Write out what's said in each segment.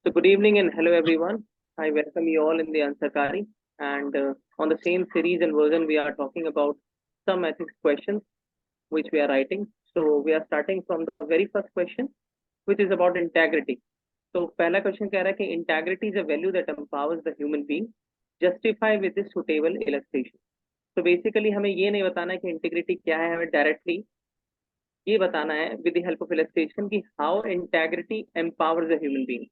So good evening and hello everyone. I welcome you all in the Ansarkari, and on the same series and version we are talking about some ethics questions which we are writing. So we are starting from the very first question, which is about integrity. So पहला question कह रहा है कि integrity is a value that empowers the human being, justify with a suitable illustration. तो basically हमें ये नहीं बताना है कि इंटीग्रिटी क्या है, हमें डायरेक्टली ये बताना है with the help of illustration कि how integrity empowers the human being.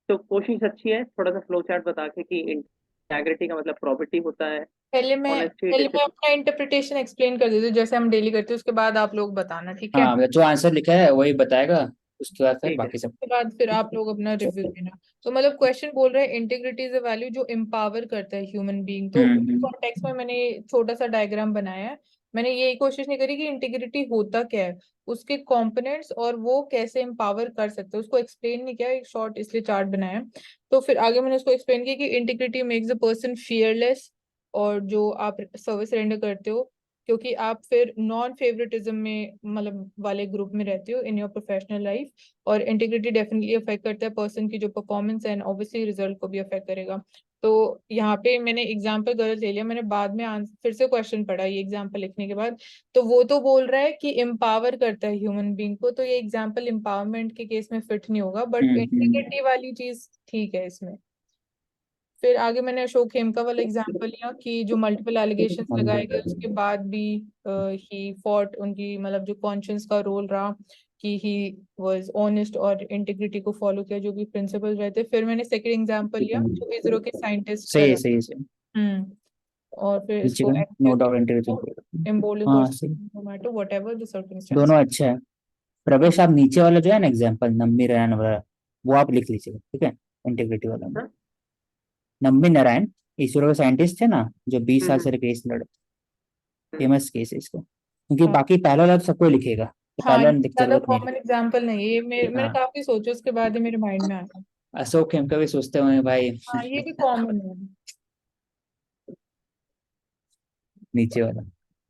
तो कोशिश अच्छी है, थोड़ा सा फ्लो चार्ट बता के कि इंटेग्रिटी का मतलब प्रॉपर्टी होता है, ऑनेस्टी, पहले मैं अपना इंटरप्रिटेशन एक्सप्लेन कर देती हूँ जैसे हम डेली करते हैं, उसके बाद आप लोग बताना, ठीक है? हाँ मतलब जो आंसर लिखा है वही बताएगा, उसके बाद फिर ठीक है। बाकी सब। उसके बाद फिर आप लोग अपना रिव्यू देना। तो मतलब क्वेश्चन बोल रहे हैं इंटीग्रिटी इज अ वैल्यू जो एम्पावर करता है ह्यूमन बीइंग। तो हम्म। कॉन्टेक्स्ट में मैंने छोटा सा डायग्राम बनाया है। मैंने ये कोशिश नहीं करी कि इंटीग्रिटी होता क्या है, उसके कंपोनेंट्स और वो कैसे एम्पावर कर सकते हैं उसको एक्सप्लेन नहीं किया, एक शॉर्ट इसलिए चार्ट बनाया है। तो फिर आगे मैंने उसको एक्सप्लेन किया कि integrity makes a person fearless, और जो आप सर्विस रेंडर करते हो क्योंकि आप फिर नॉन फेवरेटिज्म में मतलब वाले ग्रुप में रहते हो इन योर प्रोफेशनल लाइफ। और इंटीग्रिटी डेफिनेटली अफेक्ट करता है पर्सन की जो परफॉर्मेंस है एंड ऑब्वियसली रिजल्ट को भी अफेक्ट करेगा। तो यहाँ पे मैंने एग्जांपल गलत ले लिया, मैंने बाद में फिर से क्वेश्चन पढ़ा ये एग्जांपल लिखने के बाद। तो वो तो बोल रहा है कि एम्पावर करता है ह्यूमन बीइंग को, तो ये एग्जांपल एम्पावरमेंट के केस में फिट नहीं होगा, बट हम्म। इंटीग्रिटी वाली चीज ठीक है इसमें। फिर आगे मैंने अशोक खेमका वाला एग्जांपल लिया कि जो मल्टीपल एलिगेशंस लगाए गए उसके बाद भी ही फॉट, उनकी मतलब जो कॉन्शियंस का रोल रहा कि ही वाज ऑनेस्ट और इंटीग्रिटी को फॉलो किया जो भी प्रिंसिपल रहते। फिर मैंने सेकंड एग्जांपल लिया जो इसरो के साइंटिस्ट सही है, सही है, सही। और फिर नीचे इसको का नो डाउट इंटेलिजेंट। एम्बोलिक और हाँ सही, no matter whatever the circumstance. दोनों अच्छा है। प्रवेश आप नीचे वाला जो है ना एग्जाम्पल नम्बी नारायण वाला, वो आप लिख लीजिएगा, ठीक है। इंटीग्रिटी वाला में हाँ? नम्बी नारायण इसरो के साइंटिस्ट थे ना, जो 20 साल हम्म, से केस लड़े। हम्म, फेमस केस है इसको, क्योंकि हाँ बाकी पहला वाला तो सबको लिखेगा, तो हाँ, पहला वाला ज्यादा जरूरत नहीं है। कॉमन एग्जांपल नहीं है ये, मैंने हाँ, काफी सोचा उसके बाद ही मेरे माइंड में आया। अशोक खेमका भी सोचते होंगे भाई। हाँ ये भी कॉमन है। नीचे वाला,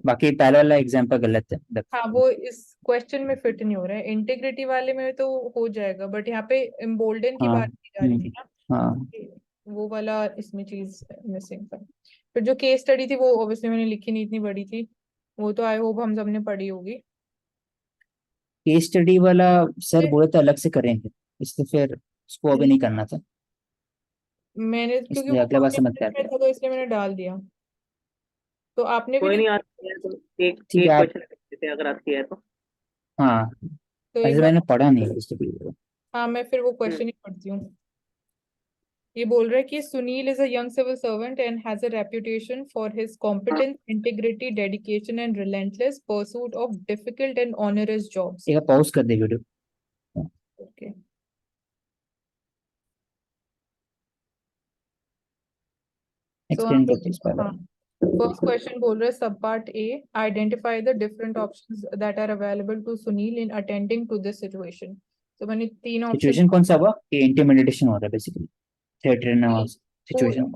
बाकी पहला वाला एग्जाम्पल गलत है हाँ वो इस क्वेश्चन में फिट नहीं हो रहा है, इंटीग्रिटी वाले में तो हो जाएगा, बट यहाँ पे एम्बोल्डन की हाँ। बात की जा रही थी ना, हाँ, वो वाला इसमें चीज मिसिंग था। फिर जो केस स्टडी थी वो ऑब्वियसली मैंने लिखी नहीं, इतनी बड़ी थी, वो तो आई होप हम सबने पढ़ी होगी। केस स्टडी वाला सर बोले तो अलग से करेंगे, इसलिए फिर उसको अभी नहीं करना था, मैंने क्योंकि इसलिए वो अगले बार से मत कॉन्टेक्स्ट कर। में था तो इसलिए मैंने डाल दिया। तो आपने भी कोई नहीं, लिखा आज किया है तो एक ठीक है एक आप। क्वेश्चन लिख देते हैं अगर आज किया है तो। हाँ, तो एक ऐसे बार। मैंने पढ़ा नहीं केस स्टडी को। हाँ मैं फिर वो हम्म, क्वेश्चन ही पढ़ती हूँ। ये बोल रहा है कि Sunil is a young civil servant and has a reputation for his competence, integrity, dedication and relentless pursuit of difficult and onerous jobs. एक पॉज कर दे वीडियो, ओके। सो एक्सप्लेन करते इस पर। हाँ, फर्स्ट क्वेश्चन बोल रहे हैं सब part A, identify the different options that are available to Sunil in attending to this situation. तो मैंने तीन ऑप्शन। सिचुएशन कौन सा हुआ कि इंटिमिडेशन हो रहा है बेसिकली, थिएटर में सिचुएशन।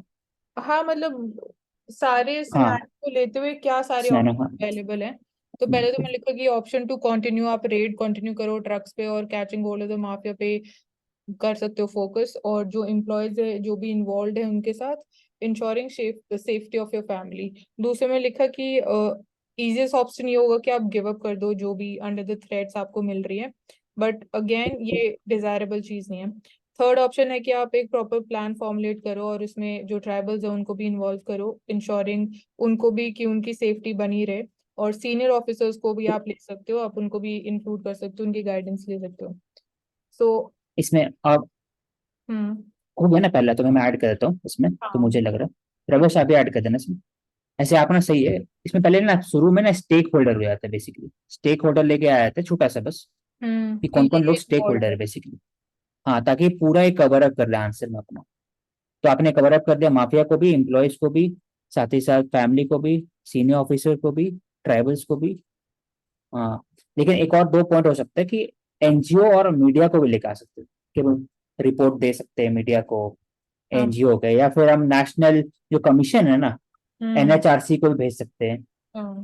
हाँ मतलब सारे हाँ, सिनेरियो को लेते हुए क्या सारे स्नैनो, हाँ। ऑप्शन अवेलेबल हैं। तो पहले तो मैं लिखा कि ऑप्शन टू कंटिन्यू, आप रेड कंटिन्यू करो ट्रक्स पे और catching hold of the mafia पे कर सकते हो फोकस, और जो एम्प्लॉयज है जो भी इन्वॉल्व है उनके साथ ensuring safety of your family. दूसरे में लिखा कि इजिएस्ट ऑप्शन ये होगा कि आप गिव अप कर दो जो भी अंडर द थ्रेट्स आपको मिल रही है, बट अगेन ये डिजायरेबल चीज नहीं है। थर्ड ऑप्शन है कि आप एक प्रॉपर प्लान फॉर्मुलेट करो और उसमें जो ट्राइबल्स है उनको भी इन्वॉल्व करो, इंश्योरिंग उनको भी कि उनकी सेफ्टी बनी रहे, और सीनियर ऑफिसर्स को भी आप ले सकते हो, आप उनको भी इंक्लूड कर सकते हो, उनकी गाइडेंस ले सकते हो। सो इसमें आप हम्म। हो गया ना पहला, तो मैं ऐड कर देता हूँ इसमें, तो हाँ। मुझे लग रहा है प्रवेश आप भी ऐड कर देना इसमें। ऐसे आप ना सही है, इसमें पहले ना शुरू में ना स्टेक होल्डर हो जाता है बेसिकली, स्टेक होल्डर लेके आया था छोटा सा बस, कि कि कौन कौन ये लोग स्टेक इन्वॉल्व होल्डर है। है बेसिकली। हाँ, ताकि पूरा एक कवर अप कर ले आंसर में अपना। तो आपने कवर अप कर दिया माफिया को भी, एम्प्लॉयज को भी, साथ ही साथ फैमिली को भी, सीनियर ऑफिसर को भी, ट्राइबल्स को भी। हाँ, लेकिन एक और दो पॉइंट हो सकता है कि एनजीओ और मीडिया को भी लेकर आ सकते हैं, कि वो रिपोर्ट दे सकते हैं मीडिया को, हाँ। एनजीओ के, या फिर हम नेशनल जो कमीशन है ना, हम्म। एनएचआरसी को भी भेज सकते हैं। हाँ।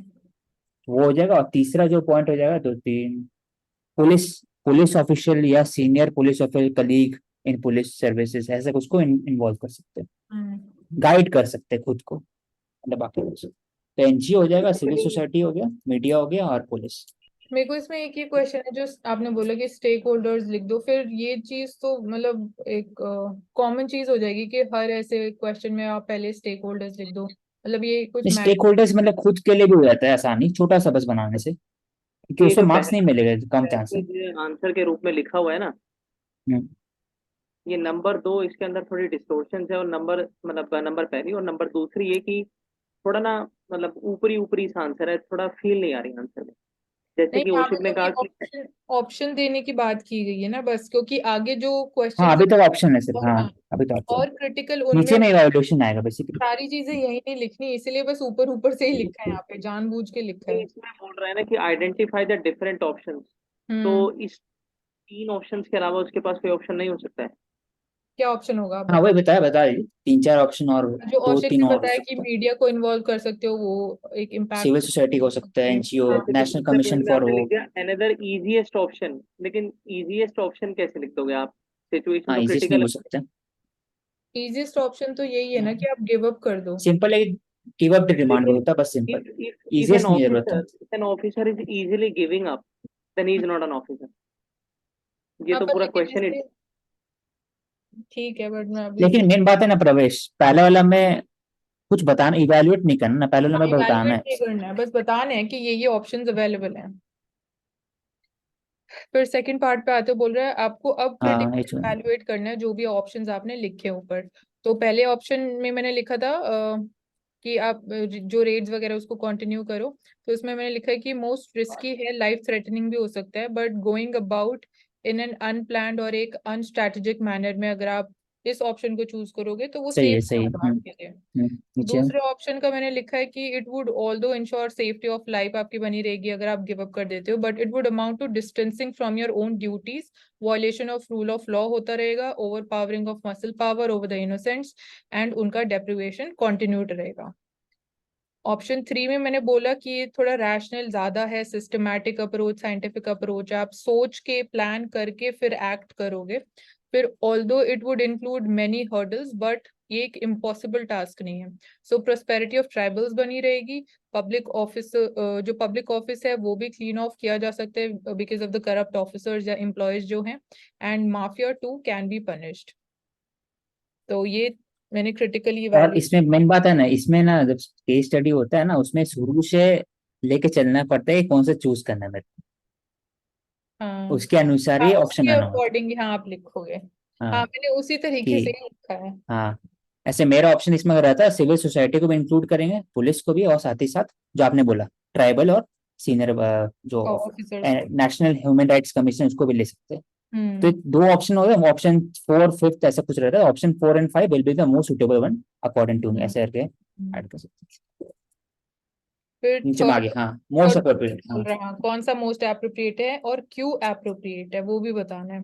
वो हो जाएगा। और तीसरा जो पॉइंट हो जाएगा, दो तीन, पुलिस पुलिस ऑफिशियल या सीनियर पुलिस ऑफिशियल कलीग, इन पुलिस सर्विसेज, ऐसा कुछ को इन्वॉल्व कर सकते हैं, हम्म, गाइड कर सकते हैं खुद को, मतलब बाकी कुछ। तो एनजीओ हो जाएगा, सिविल सोसाइटी हो गया, मीडिया हो गया और पुलिस। मेरे को इसमें एक ही क्वेश्चन है जो आपने बोला कि स्टेक होल्डर्स लिख दो, फिर ये चीज तो मतलब एक कॉमन चीज हो जाएगी कि हर ऐसे क्वेश्चन में आप पहले स्टेक होल्डर्स लिख दो, मतलब ये कुछ स्टेक होल्डर्स मतलब खुद के लिए भी हो जाता है आसानी, छोटा सा बस बनाने से, क्योंकि ये उसमें जो मार्क्स नहीं मिलेगा, कम चांस है। पैसेज आंसर के रूप में लिखा हुआ है ना, हम्म, ये नंबर 2 इसके अंदर थोड़ी डिस्टोर्शन है, और नंबर मतलब नंबर पहली और नंबर दूसरी ये कि थोड़ा ना मतलब ऊपरी ऊपरी सा आंसर है, थोड़ा फील नहीं आ रही आंसर में। जैसे नहीं, कि यहाँ पे ओशिक ने तो कहा कि ऑप्शन ऑप्शन देने की बात की गई है ना बस, क्योंकि आगे जो हाँ क्वेश्चन अभी तक ऑप्शन है सिर्फ, और हाँ हाँ, अभी तो ऑप्शन, और क्रिटिकल उनमें नीचे में इवैल्यूएशन आएगा बेसिकली। सारी चीजें यही नहीं लिखनी, इसीलिए बस ऊपर ऊपर से ही लिखा है, यहाँ पे जानबूझ के लिखा है। इसमें बोल रहा है ना कि आइडेंटिफाई द डिफरेंट ऑप्शंस, तो हम्म, इस 3 ऑप्शंस के अलावा उसके पास कोई ऑप्शन नहीं हो सकता है। क्या ऑप्शन होगा आप हाँ बताओ। वही बताया, बता दीजिए, 3 4 ऑप्शन और जो दो औशिक तीन ने और हो बताया कि सकता है। मीडिया को इन्वॉल्व कर सकते हो, वो एक सिविल इम्पैक्ट। सोसाइटी का हो सकता है, एनजीओ, जैसे कि नेशनल दूसरे कमीशन पॉइंट में फॉर आपने वो। लिख दिया अनदर इजीएस्ट ऑप्शन, लेकिन इजीएस्ट ऑप्शन कैसे लिख दोगे आप, सिचुएशन हाँ तो इजिएस्ट नहीं क्रिटिकल बोल है। सकते, इजीएस्ट ऑप्शन तो यही है ना कि आप गिव अप कर दो। सिंपल है, गिव अप द डिमांड लेकिन होता है बस, सिंपल, if इजिएस्ट नहीं जरूरत है। an officer is easily giving up, then he is not an officer। ये हाँ, तो पर पूरा लेकिन क्वेश्चन ही इससे ठीक है, बट मैं अभी लेकिन मेन बात है ना प्रवेश, पहले वाला में कुछ बताना, इवेल्युएट नहीं करना ना, पहले वाला हाँ, में बताना इवैल्यूएट है। नहीं करना है, बस बताने हैं कि ये ऑप्शंस अवेलेबल हैं। फिर सेकंड पार्ट पे आते बोल रहा है आपको अब हाँ क्रिटिकली इवैल्यूएट करना है जो भी ऑप्शंस आपने लिखे ऊपर। तो पहले ऑप्शन में मैंने लिखा था कि आप जो रेट्स वगैरह उसको कंटिन्यू करो। तो इसमें मैंने लिखा है कि मोस्ट रिस्की है, लाइफ थ्रेटनिंग भी हो सकता है, but going about in an unplanned और एक अनस्ट्रैटेजिक मैनर में अगर आप इस ऑप्शन को चूज करोगे तो वो सही सेफ है, सही है। होगा आपके लिए। नीचे दूसरे ऑप्शन का मैंने लिखा है कि it would although ensure safety of life आपकी बनी रहेगी अगर आप गिव अप कर देते हो, but it would amount to distancing from your own duties, violation of rule of law होता रहेगा, overpowering of muscle power over the innocents, and उनका डेप्रिवेशन कॉन्टिन्यूड रहेगा। ऑप्शन 3 में मैंने बोला कि ये थोड़ा रैशनल ज्यादा है, सिस्टमैटिक अप्रोच, साइंटिफिक अप्रोच, आप सोच के प्लान करके फिर एक्ट करोगे। फिर although it would include many hurdles, but ये एक इम्पॉसिबल टास्क नहीं है। सो प्रोस्पेरिटी ऑफ ट्राइबल्स बनी रहेगी, पब्लिक ऑफिस जो पब्लिक ऑफिस है वो भी क्लीन ऑफ किया जा सकता है because of the corrupt officers या एम्प्लॉयज जो हैं, and mafia too can be punished. तो ये मैंने क्रिटिकली और इवैल्यूएट। इसमें मेन बात है ना, इसमें ना जब केस स्टडी होता है ना, उसमें शुरू से लेके चलना पड़ता है कि कौन सा चूज करना है मेरे को, हाँ, उसके अनुसार ही हाँ, ऑप्शन उसके आना होता अकॉर्डिंग हाँ आप लिखोगे। है। हाँ, हाँ मैंने उसी तरीके से कि ही लिखा है। हाँ, ऐसे मेरा ऑप्शन इसमें अगर रहता है, सिविल सोसाइटी को भी इंक्लूड करेंगे, पुलिस को भी, और साथ ही साथ जो आपने बोला ट्राइबल और सीनियर जो ऑफिसर्स को। नेशनल ह्यूमन राइट्स कमीशन, उसको भी ले सकते हैं। तो हम्म, 2 ऑप्शन हो गए, ऑप्शन 4 5 ऐसा कुछ रहता है, option 4 and 5 will be the most suitable one according to me, hmm, ऐसे करके हम्म। ऐड कर सकते हैं। फिर नीचे में आ थर्ड गया, हाँ मोस्ट थर्ड अप्रोप्रिएट, बोल हाँ रहा है कौन सा मोस्ट एप्रोप्रिएट है और क्यों एप्रोप्रिएट है वो भी बताना है।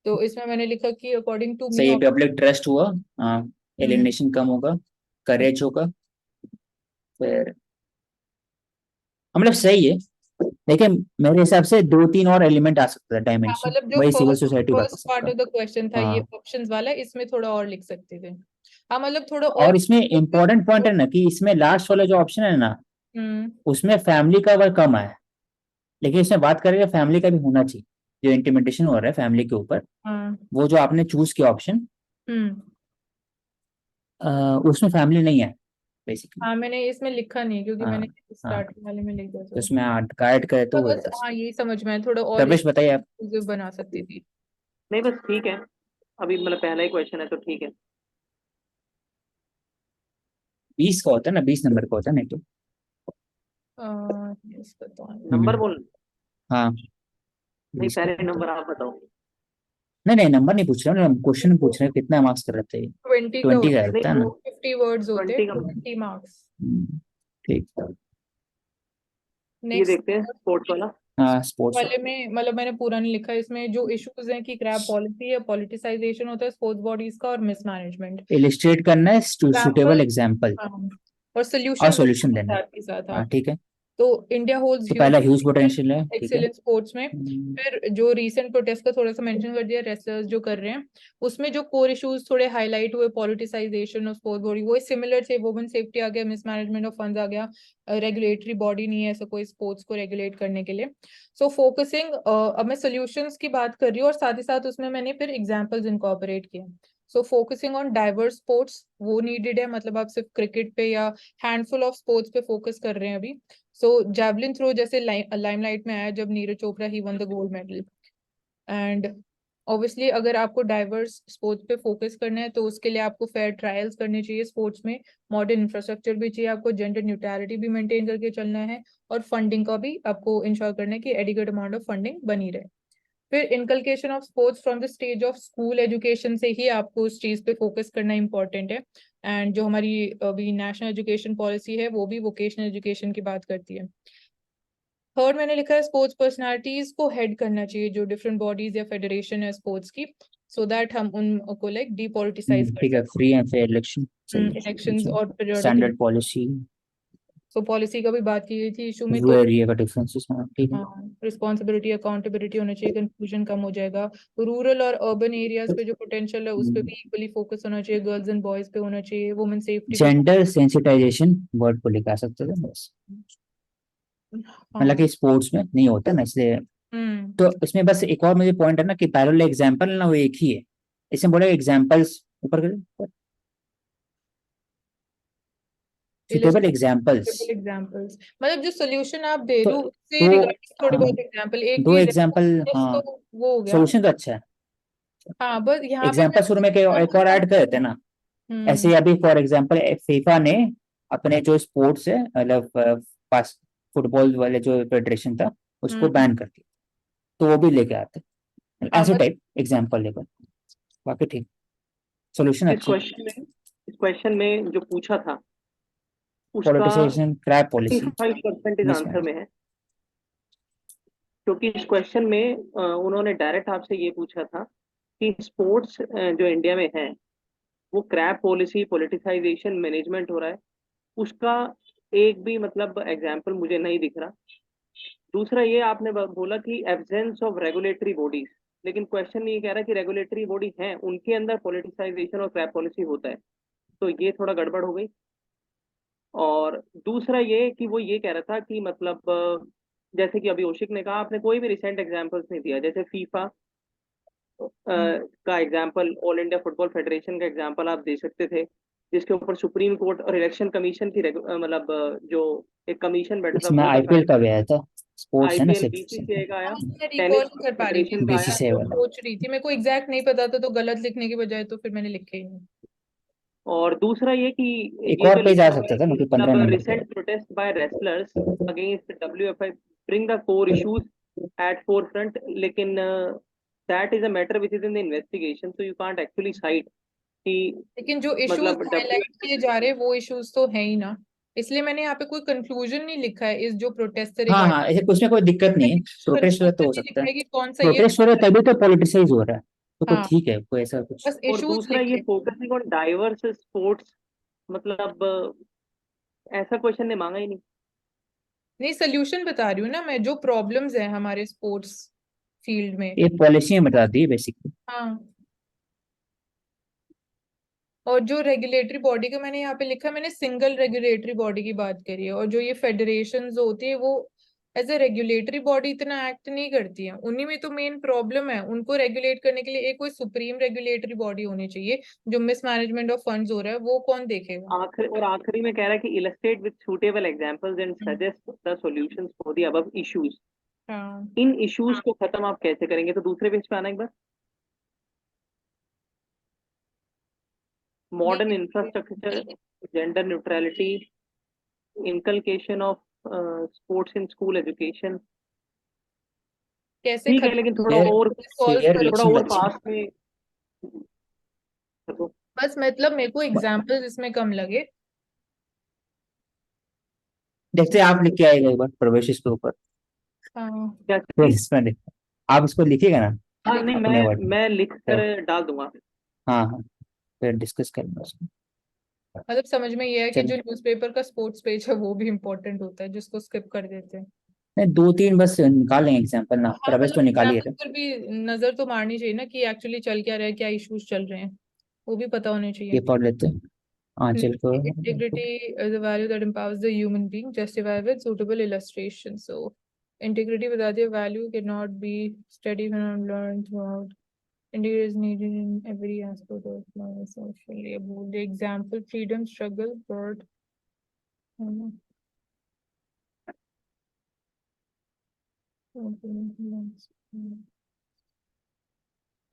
तो इसमें मैंने लिखा कि अकॉर्डिंग टू मी। सही, पब्लिक ट्रस्ट हुआ, हाँ, हम्म, एलिमिनेशन कम होगा, करेज होगा, फिर मतलब सही है। लेकिन मेरे हिसाब से 2 3 और एलिमेंट आ सकता है, हाँ, डायमेंशन, मतलब जो वही सिविल फर्स्ट सोसाइटी बता फर्स्ट पार्ट सकता है। ऑफ द क्वेश्चन था ये हाँ, ऑप्शंस वाला, इसमें थोड़ा और लिख सकते थे। हाँ, मतलब थोड़ा और। और इसमें इम्पोर्टेंट पॉइंट है ना कि इसमें लास्ट वाला जो ऑप्शन है ना, हम्म, उसमें फैमिली का वर्क कम है, लेकिन इसमें बात करेंगे फैमिली का भी होना चाहिए, जो इंटीमेटेशन हो रहा है फैमिली के ऊपर, हाँ, वो जो आपने चूज किया ऑप्शन, हम्म। उसमें फैमिली नहीं है बेसिकली, हाँ, मैंने इसमें लिखा नहीं क्योंकि हाँ। मैंने हाँ स्टार्टिंग वाले में लिख दिया तो था। उसमें गाइड करे तो तो वो बस बता हाँ, सकते। यही समझ में आया, थोड़ा और प्रवेश बताइए आप। inclusive बना सकती थी। नहीं बस ठीक है, अभी मतलब पहला ही क्वेश्चन है तो ठीक है। 20 का होता है ना, 20 नंबर का होता है नहीं तो। इसका तो नंबर हम्म, बोल, हाँ नहीं 20 का पहले होता है। नंबर आप बताओ। नहीं नहीं, नंबर नहीं पूछ रहे, हम क्वेश्चन पूछ रहे हैं कितना मार्क्स कर रहे थे। 20 का 20 का होता है, नहीं रहता है ना। 50 वर्ड्स होते हैं, 20 का, 20 मार्क्स। ठीक। ये नेक्स्ट देखते हैं स्पोर्ट्स वाला। हाँ स्पोर्ट्स। वाले में मतलब मैंने पूरा नहीं लिखा, इसमें जो इश्यूज हैं कि क्रैप पॉलिसी है, पॉलिटिसाइजेशन होता है स्पोर्ट्स बॉडीज का, और मिसमैनेजमेंट। इलिस्ट्रेट करना है, सुटेबल एग्जाम्पल, एग्जाम्पल हाँ, और और सोल्यूशन सॉल्यूशन देना है। साथ ही साथ हाँ आप। ठीक है। तो इंडिया होल्ड्स तो पहला ह्यूज पोटेंशियल है, ठीक है। एक्सेलेंस स्पोर्ट्स में। हम्म, फिर जो रीसेंट प्रोटेस्ट का थोड़ा सा मेंशन कर दिया, रेसलर्स जो कर रहे हैं, उसमें जो कोर इश्यूज थोड़े हाईलाइट हुए, पॉलिटिसाइजेशन ऑफ स्पोर्ट बॉडी, वो सिमिलर थे, वुमेन सेफ्टी आ गया, मिसमैनेजमेंट ऑफ फंड्स आ गया, रेगुलेटरी बॉडी नहीं है ऐसा कोई स्पोर्ट्स को रेगुलेट करने के लिए। सो फोकसिंग, अब मैं सोल्यूशंस की बात कर रही हूँ और साथ ही साथ उसमें मैंने फिर एग्जांपल्स इनकॉर्पोरेट किए। So focusing on diverse sports वो नीडेड है, मतलब आप सिर्फ क्रिकेट पे या हैंडफुल ऑफ स्पोर्ट्स पे फोकस कर रहे हैं अभी। सो जैवलिन थ्रो जैसे लाइमलाइट में आया जब Neeraj Chopra he won the gold medal. And obviously अगर आपको डाइवर्स स्पोर्ट्स पे फोकस करना है तो उसके लिए आपको फेयर ट्रायल्स करने चाहिए स्पोर्ट्स में, मॉडर्न इंफ्रास्ट्रक्चर भी चाहिए आपको, जेंडर न्यूट्रलिटी भी मेंटेन करके चलना है, और फंडिंग का भी आपको इंश्योर करना है कि एडिक्वेट अमाउंट ऑफ फंडिंग बनी रहे। फिर inculcation of sports from the stage of school education से ही आपको उस चीज पे फोकस करना इंपॉर्टेंट है। एंड जो हमारी अभी नेशनल एजुकेशन पॉलिसी है वो भी वोकेशनल एजुकेशन की बात करती है। थर्ड मैंने लिखा है स्पोर्ट्स पर्सनालिटीज को हेड करना चाहिए जो डिफरेंट बॉडीज या फेडरेशन है स्पोर्ट्स की, सो दैट हम उनको लाइक डिपॉलिटिसाइज कर ठीक है, free and fair election, elections और पीरियोडिक। स्टैंडर्ड पॉलिसी, सो पॉलिसी का भी बात की गई थी, इशू में वो एरिया का डिफरेंसेस, हाँ ठीक है। रिस्पॉन्सिबिलिटी अकाउंटेबिलिटी होना चाहिए, कंफ्यूजन कम हो जाएगा। रूरल और अर्बन एरियाज पे जो पोटेंशियल है उस पे भी इक्वली फोकस होना चाहिए, गर्ल्स एंड बॉयज पे होना चाहिए, वुमेन सेफ्टी पे। जेंडर सेंसिटाइजेशन वर्ड को लिखा सकते थे बस, मतलब हाँ। कि स्पोर्ट्स में नहीं होता ना इसलिए। हम्म। तो इसमें बस एक और मुझे पॉइंट है ना कि पैरेलल एग्जांपल ना वो एक ही है, इसमें बोले एग्जांपल्स ऊपर कर, सुटेबल एग्जांपल्स। एग्जांपल्स मतलब जो सोल्यूशन आप दे तो रहे हो उससे तो रिगार्डिंग थोड़े हाँ, बहुत एग्जांपल, एक दो ये एग्जांपल, response हाँ, तो वो हो गया। सॉल्यूशन तो अच्छा है। हाँ बस यहाँ पे एग्जांपल शुरू में एक और ऐड कर देते हैं ना, हम्म। ऐसे अभी फॉर एग्जांपल फीफा ने अपने जो स्पोर्ट्स है मतलब पास फुटबॉल वाले जो फेडरेशन था उसको हम्म। बैन कर दिया, तो वो भी लेके आते हैं हाँ ऐसे बस टाइप एग्जांपल लेकर, बाकी ठीक, सॉल्यूशन इस अच्छा है। क्वेश्चन में इस क्वेश्चन में जो पूछा था उसका politicisation, crap policy, 35% answer mismanage. में है, क्योंकि इस क्वेश्चन में उन्होंने डायरेक्ट आपसे ये पूछा था कि स्पोर्ट्स जो इंडिया में है वो क्रैप पॉलिसी, पॉलिटिसाइजेशन, मैनेजमेंट हो रहा है, उसका एक भी मतलब एग्जाम्पल मुझे नहीं दिख रहा। दूसरा ये आपने बोला कि एब्सेंस ऑफ रेगुलेटरी बॉडीज, लेकिन क्वेश्चन ये कह रहा है कि रेगुलेटरी बॉडी है उनके अंदर पॉलिटिसाइजेशन और क्रैप पॉलिसी होता है, तो ये थोड़ा गड़बड़ हो गई। और दूसरा ये कि वो ये कह रहा था कि मतलब जैसे कि अभी ओशिक ने कहा, आपने कोई भी रिसेंट एग्जांपल्स नहीं दिया, जैसे फीफा का example, all India football federation का एग्जांपल आप दे सकते थे, जिसके ऊपर सुप्रीम कोर्ट और इलेक्शन कमीशन की मतलब जो एक कमीशन बैठा था इसमें वो आईपीएल बताया। का भी आया था, स्पोर्ट्स है ना आईपीएल सिर्फ, बीसीसीआई का आया, मैं टेनिस रिकॉल नहीं कर पा रही थी, फेडरेशन का आया। मैं बीसीसीआई तो वाला। सोच रही थी, मेरे को एग्जैक्ट नहीं पता था तो गलत लिखने के बजाय तो फिर मैंने लिखे ही नहीं। और दूसरा ये कि एक ये और जो पेज आ लिखा सकता है था ना कि कि 15 नंबर पे। Recent protest by wrestlers against WFI bring the core issues at forefront, लेकिन that is a matter which is in the investigation, so you can't actually cite कि लेकिन जो इश्यूज मतलब हाईलाइट डब्ल्यू किए जा रहे हैं वो इश्यूज तो है ही ना, इसलिए मैंने यहाँ पे कोई कंक्लूजन नहीं लिखा है इस जो प्रोटेस्ट से हाँ हाँ, रिगार्डिंग। उसमें कोई दिक्कत नहीं है, प्रोटेस्ट हो रहा है तो कंक्लूजन हो नहीं सकता लिखा है, है कि कौन सा ये प्रोटेस्ट हो रहा है तभी तो पॉलिटिसाइज हो रहा है, तो कोई हाँ, ठीक है, कोई ऐसा कुछ। बस और इश्यूज दूसरा ये लिखे। फोकसिंग ऑन डाइवर्स स्पोर्ट्स, मतलब ऐसा क्वेश्चन ने मांगा ही नहीं। नहीं सोल्यूशन बता रही हूँ ना मैं, जो प्रॉब्लम्स है हमारे स्पोर्ट्स फील्ड में। ये पॉलिसी में बता दी बेसिकली। हाँ, और जो रेगुलेटरी बॉडी का मैंने यहाँ पे लिखा, मैंने सिंगल रेगुलेटरी बॉडी की बात करी है, और जो ये फेडरेशंस होती है वो एज ए रेगुलेटरी बॉडी इतना एक्ट नहीं करती है, उन्हीं में तो मेन प्रॉब्लम है, उनको रेगुलेट करने के लिए एक कोई सुप्रीम रेगुलेटरी बॉडी होनी चाहिए, जो मिसमैनेजमेंट ऑफ फंड्स हो रहा है वो कौन देखेगा। आखिरी में कह रहा है कि illustrate with suitable examples and hmm. Suggest the solutions for the above issues. हाँ। इन इश्यूज को खत्म आप कैसे करेंगे, तो दूसरे पेज पे आना एक बार। मॉडर्न नहीं infrastructure, gender neutrality, inculcation of sports in school education, कैसे ठीक है, लेकिन खत्म थोड़ा फेयर, और सॉल्व फेयर करो। थोड़ा इलेक्शन और अच्छा है। फास्ट में कर दो। बस मतलब मेरे को एग्जाम्पल्स इसमें कम लगे। देखते हैं, आप लिख के आएगा एक बार प्रवेश इसके ऊपर, हाँ। क्या फिर चाहिए? इसमें आप इसको लिखिएगा ना हाँ नहीं, अपने वर्ड में, मैं लिख तो कर डाल दूंगा। हाँ हाँ, फिर डिस्कस करेंगे उसको। मतलब समझ में ये है कि चल जो न्यूज़पेपर का स्पोर्ट्स पेज है वो भी इम्पोर्टेंट होता है, जिसको स्किप कर देते हैं। नहीं, दो तीन बस निकाल लेंगे एग्जाम्पल ना, हाँ प्रवेश मतलब तो निकाल ही एग्जाम्पल रहे। पर भी नजर तो मारनी चाहिए ना कि एक्चुअली चल क्या रहा है, क्या इश्यूज चल रहे हैं, वो भी पता होने चाहिए। ये पढ़ लेते हैं आंचल को। Integrity is a value that empowers the human being, justified with suitable illustration. So, integrity without the value cannot be studied and learned throughout. Integrity is needed in every aspect of life, socially. About the example, freedom, struggle, birth.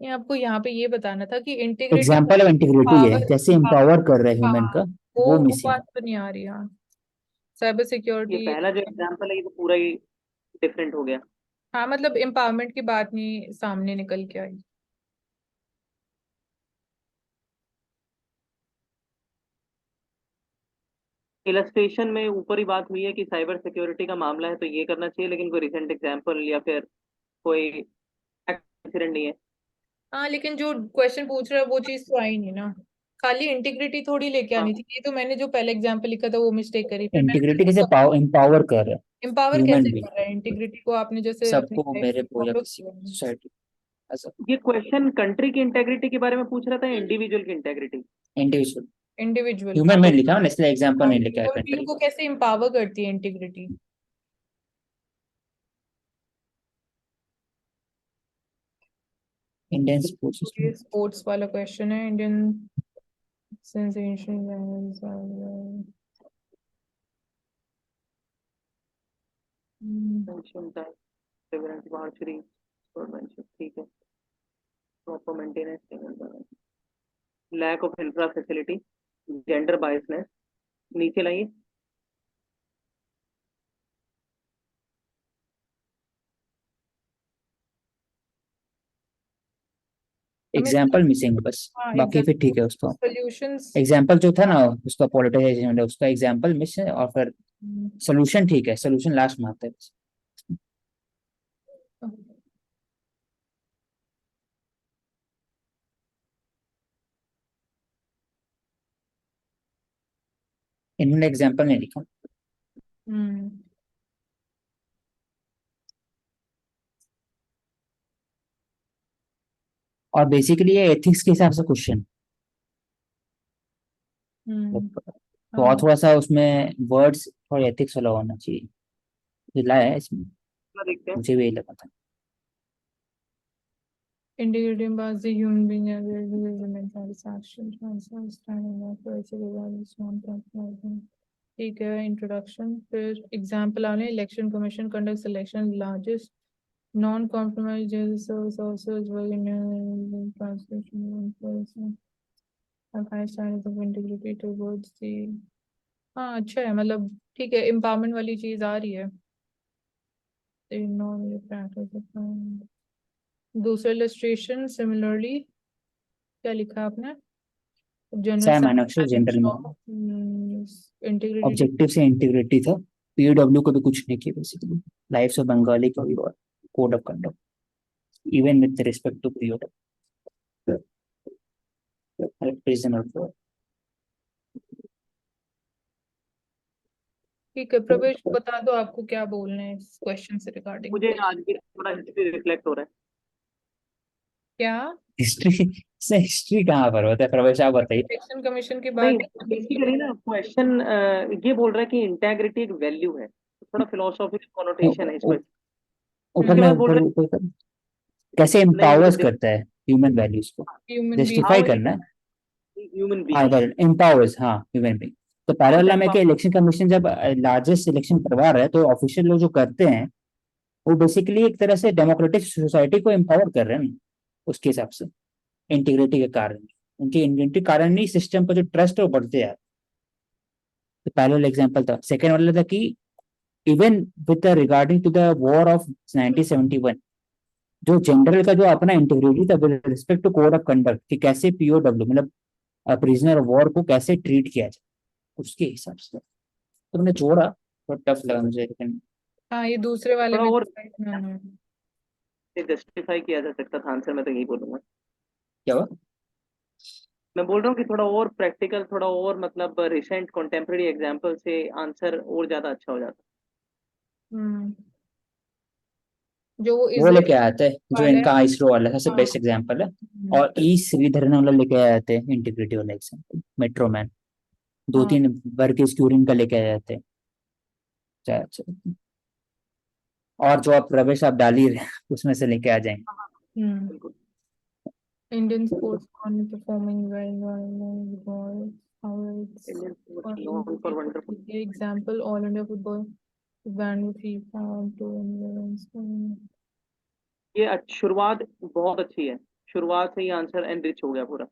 ये आपको यहाँ पे ये बताना था कि integrity example of integrity है, power, कैसे एम्पावर कर रहे हैं ह्यूमन हाँ का, वो वो मिसिंग। बात तो नहीं आ रही। हाँ साइबर ये सिक्योरिटी। पहला जो एग्जाम्पल है ये तो पूरा ही डिफरेंट हो गया। हाँ मतलब एम्पावरमेंट की बात नहीं सामने निकल के आई। इलस्ट्रेशन में ऊपर ही बात हुई है कि साइबर सिक्योरिटी का मामला है तो ये करना चाहिए, लेकिन कोई रिसेंट एग्जाम्पल या फिर कोई इंसिडेंट नहीं है। हाँ लेकिन जो क्वेश्चन पूछ रहा है वो चीज तो आई नहीं ना, खाली इंटीग्रिटी थोड़ी लेके हाँ, आनी थी। ये तो मैंने जो पहले एग्जांपल लिखा था वो मिस्टेक करी, फिर इंटीग्रिटी कैसे मैंने एम्पावर कर रहे हैं एम्पावर ह्यूमन कैसे भी, कर रहा है इंटीग्रिटी को, आपने जैसे अपनी सबको, लाइफ मेरे में को या फॉलो किसी किया है। सोसाइटी ऐसा। ये क्वेश्चन कंट्री की इंटेग्रिटी के बारे में पूछ रहा था, इंडिविजुअल की इंटेग्रिटी। इंडिविजुअल इंडिविजुअल ह्यूमन में लिखा है ना, इसलिए एग्जाम्पल नहीं लिखा है ह्यूमन बीइंग कंट्री। को कैसे एम्पावर करती है इंटीग्रिटी। इंडियन स्पोर्ट्स ये सिस्टम। स्पोर्ट्स वाला क्वेश्चन है। Indian sensation. Ancient times, reverence, archery, swordmanship, ठीक है। Proper maintenance, lack of infra facility, gender biasness, नीचे लाइए। हमें एग्जाम्पल मिसिंग बस, हाँ बाकी फिर एग्जाम्पल ठीक है उसको। सॉल्यूशंस। एग्जाम्पल जो था ना, उसका पॉलिटिसाइजेशन है, उसका एग्जाम्पल मिस है, और फिर सोल्यूशन ठीक है, सोल्यूशन लास्ट में आता है बस। इन्होंने एग्जाम्पल नहीं लिखा। हम्म और बेसिकली ये एथिक्स के हिसाब से क्वेश्चन, हम्म तो और थोड़ा सा उसमें वर्ड्स और एथिक्स वाला होना चाहिए, दिलाया है इसमें, देखते हैं। मुझे भी यही लगा था। Integrating both the human being and their mental satisfaction, understanding of ठीक है इंट्रोडक्शन। फिर एग्जाम्पल आने, election commission conducts election largest non compromise service officers work in translation of high standards of integrity towards the। हाँ अच्छा है, मतलब ठीक है, एम्पावरमेंट वाली चीज आ रही है। दूसरा इलस्ट्रेशन सिमिलरली क्या लिखा है आपने, जनरल सैम अनक्षर जनरल में इंटीग्रिटी। ऑब्जेक्टिव से इंटीग्रिटी था, पीओडब्ल्यू को भी कुछ नहीं किया बेसिकली, लाइफ ऑफ बंगाली का भी, और code of conduct even with respect to POW prison of. ठीक है प्रवेश बता दो आपको क्या बोलना है इस क्वेश्चन से रिगार्डिंग। मुझे आज भी थोड़ा हिस्ट्री रिफ्लेक्ट हो रहा है। क्या हिस्ट्री से हिस्ट्री कहाँ पर होता है, प्रवेश आप बताइए। इलेक्शन कमीशन की नहीं, बात बेसिकली ना क्वेश्चन ये बोल रहा है कि इंटेग्रिटी एक वैल्यू है, तो थोड़ा फिलोसॉफिक कॉनोटेशन है इसमें। ऊपर उसके में बाद बोल ऊपर रहे ऊपर कैसे हैं नहीं, वो तो एम्पावर्स करता है ह्यूमन वैल्यूज को, ह्यूमन बीइंग। हाँ जस्टिफाई वही, करना है। ह्यूमन हाँ बीइंग। एम्पावर्स, हाँ ह्यूमन बीइंग। तो पहले हाँ तो वाला में क्या, इलेक्शन कमीशन जब लार्जेस्ट इलेक्शन करवा रहा है, तो ऑफिशियल लोग जो करते हैं वो बेसिकली एक तरह से डेमोक्रेटिक सोसाइटी को एम्पावर कर रहे हैं ना, उसके हिसाब से इंटीग्रिटी के कारण, उनकी इंटीग्रिटी कारण ही सिस्टम पर जो ट्रस्ट है वो बढ़ते जाता है। तो पहले वाला एग्जाम्पल था, सेकेंड वाला था कि even with regarding to the war of 1971, जो जनरल का जो अपना इंटीग्रिटी था with respect to code of conduct, कि कैसे पीओडब्ल्यू मतलब प्रिजनर ऑफ वॉर को कैसे ट्रीट किया जाए, उसके हिसाब से तो मैंने जोड़ा, थोड़ा टफ लगा मुझे, लेकिन हाँ ये दूसरे वाले थोड़ा में और हाँ, जस्टिफाई किया जा सकता था आंसर, मैं तो यही बोलूंगा। क्या हुआ। मैं बोल रहा हूँ कि थोड़ा और प्रैक्टिकल, थोड़ा और मतलब रिसेंट कंटेम्प्रेरी एग्जांपल से आंसर और ज्यादा अच्छा हो जाता। जो वो वो लेके इसरो आए थे जो वाला है। इनका इसरो वाला सबसे हाँ। बेस्ट एग्जांपल है। और ई श्रीधरन वाला लेके आए थे इंटीग्रिटी वाला एग्जांपल, मेट्रो मैन। दो हाँ। तीन वर्गीज क्यूरिन का लेके आए थे। अच्छा, और जो आप रमेश आप डाल ही रहे हैं, उसमें से लेके आ जाएंगे। बिल्कुल। Indian sports on performing well, how it's Indian sports for known for wonderful. example, All India Football banned with FIFA to ये शुरुआत बहुत अच्छी है, शुरुआत से ही आंसर एनरिच हो गया पूरा।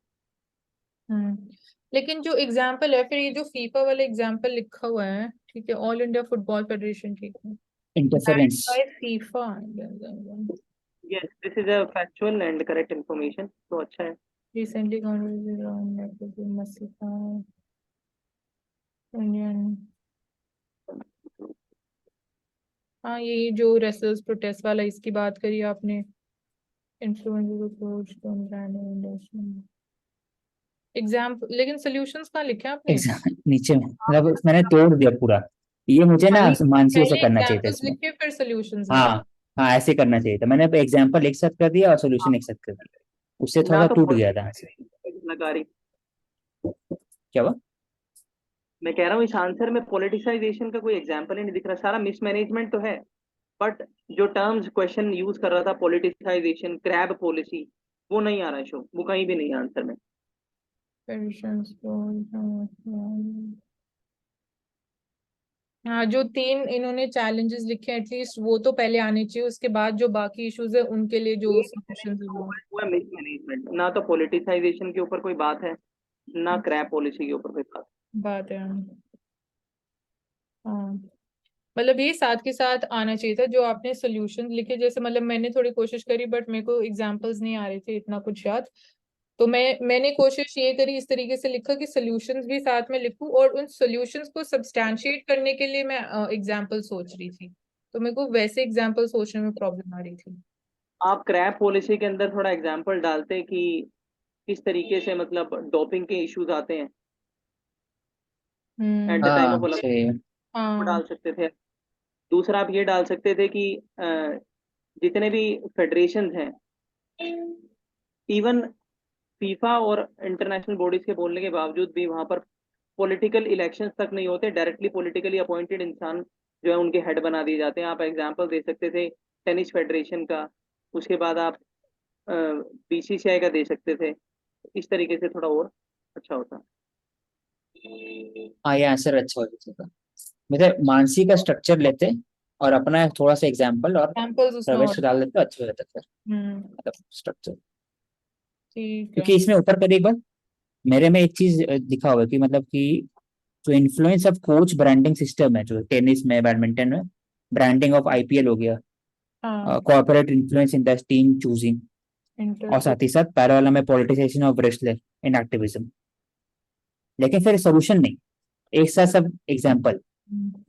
लेकिन जो एग्जाम्पल है, फिर ये जो फीफा वाला एग्जाम्पल लिखा हुआ है, ठीक है, ऑल इंडिया फुटबॉल फेडरेशन, ठीक है, interference. By FIFA. Yes, this is a factual and correct information, तो अच्छा है। recently converted around Masika Indian। हाँ, यही जो रेसलर्स प्रोटेस्ट वाला, इसकी बात करी आपने, एग्जाम्पल, लेकिन सॉल्यूशंस कहाँ लिखे हैं आपने? एग्जाम नीचे में मतलब मैंने तोड़ दिया पूरा। ये मुझे ना खाली मानसियों से पहले करना चाहिए था एग्जाम्पल्स इसमें। लिखे फिर सॉल्यूशंस लिखे। हाँ हाँ, ऐसे करना चाहिए था। मैंने एग्जाम्पल एक साथ कर दिया और सोल्यूशन एक साथ कर दिया, उससे थोड़ा ना सा तो टूट गया था आंसर। लगा रही, क्या हुआ? मैं कह रहा हूँ इस आंसर में पॉलिटिसाइजेशन का कोई एग्जाम्पल ही नहीं दिख रहा, सारा मिसमैनेजमेंट तो है, बट जो टर्म्स क्वेश्चन यूज कर रहा था, पॉलिटिसाइजेशन, क्रैब पॉलिसी, वो नहीं आ रहा है शो, वो कहीं भी नहीं है आंसर में। हाँ, जो तीन इन्होंने चैलेंजेस लिखे एटलीस्ट वो तो पहले आने चाहिए, उसके बाद जो बाकी इश्यूज है उनके लिए जो सॉल्यूशंस है वो है मिसमैनेजमेंट, ना तो पॉलिटिसाइजेशन के ऊपर कोई बात है, ना क्रैब पॉलिसी के ऊपर कोई बात है। हाँ, मतलब ये साथ के साथ आना चाहिए था जो आपने सॉल्यूशन लिखे, जैसे मतलब मैंने थोड़ी कोशिश करी बट मेरे को एग्जांपल्स नहीं आ रहे थे इतना कुछ याद, तो मैंने कोशिश ये करी, इस तरीके से लिखा कि सॉल्यूशंस भी साथ में लिखूं, और उन सॉल्यूशंस को सब्सटैंशिएट करने के लिए मैं एग्जांपल सोच रही थी, तो मेरे को वैसे एग्जांपल सोचने में प्रॉब्लम आ रही थी। आप क्रैब पॉलिसी के अंदर थोड़ा एग्जांपल डालते कि किस तरीके से मतलब डोपिंग के इश्यूज आते हैं एट द टाइम हाँ ऑफ ओलंपिक, सही है। वो हाँ। डाल सकते थे। दूसरा आप ये डाल सकते थे कि जितने भी फेडरेशन हैं, इवन फीफा और इंटरनेशनल बॉडीज के बोलने के बावजूद भी वहां पर पॉलिटिकल इलेक्शंस तक नहीं होते, डायरेक्टली पॉलिटिकली अपॉइंटेड इंसान जो है उनके हेड बना दिए जाते हैं। आप एग्जांपल दे सकते थे टेनिस फेडरेशन का, उसके बाद आप बीसीसीआई का दे सकते थे, इस तरीके से थोड़ा और अच्छा होता। हाँ, ये आंसर अच्छा हो जाता। मतलब मानसी का स्ट्रक्चर लेते और अपना थोड़ा सा एग्जाम्पल और एग्जांपल्स उसमें प्रवेश और। को डाल देते तो अच्छा हो जाता फिर, मतलब स्ट्रक्चर। ठीक है। क्योंकि इसमें ऊपर कर एक बार मेरे में एक चीज दिखा हुआ है कि मतलब कि जो influence of coach branding system है जो टेनिस में, बैडमिंटन में, ब्रांडिंग ऑफ आईपीएल हो गया, हाँ, corporate influence in the team choosing, और इंटर। साथ ही साथ पैराला में politicisation of wrestler in activism. लेकिन फिर सोल्यूशन नहीं, एक साथ सब एग्जाम्पल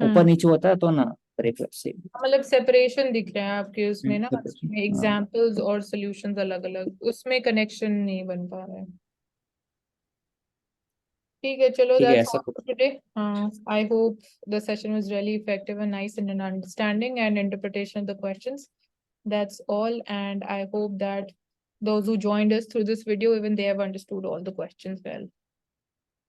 ऊपर नीचे होता है तो ना ब्रेक से। मतलब सेपरेशन दिख रहे हैं आपके उसमें ना, हाँ एग्जांपल्स और सॉल्यूशंस अलग अलग, उसमें कनेक्शन नहीं बन पा रहा है। ठीक है, चलो, ठीक है, that's ऐसा all कुछ। for today. I hope the session was really effective and nice in an understanding and interpretation of the questions. That's all, and I hope that those who joined us through this video, even they have understood all the questions well.